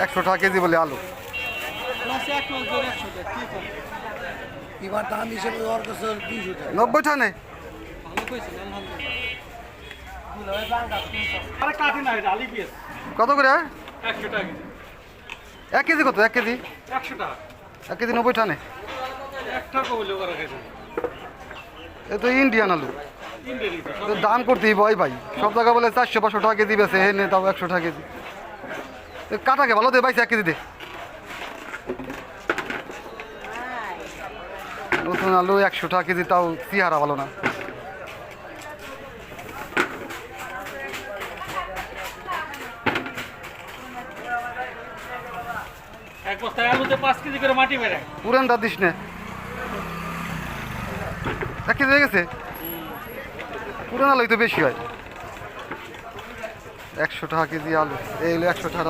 100 টাকা কেজি বলে আলু। এবার দাম হিসেবে ওর কাছে 200 টাকা। 90 টাকা নেই। কত করে? 1 কেজি কত? 1 কেজি 1 কেজি 90 টাকা নেই। এ তো ইন্ডিয়ান আলু, তো দাম করতেই ভয় ভাই। সব জায়গা বলে 400-500 টাকা কেজি বেছে, এনে তাও 100 টাকা কেজি। কাটাকে ভালো দে ভাই, 1 কেজি দে। নতুন আলু 100 টাকা কেজি, তাও চেহারা ভালো না। এক বস্তায় আলুতে 5 কেজি করে মাটি বেড়ে। পুরানটা দিস না। 1 কেজি হয়ে গেছে। পুরান আলুই তো বেশি হয়। 100 টাকা কেজি আলু, এই হলো 100 টাকা।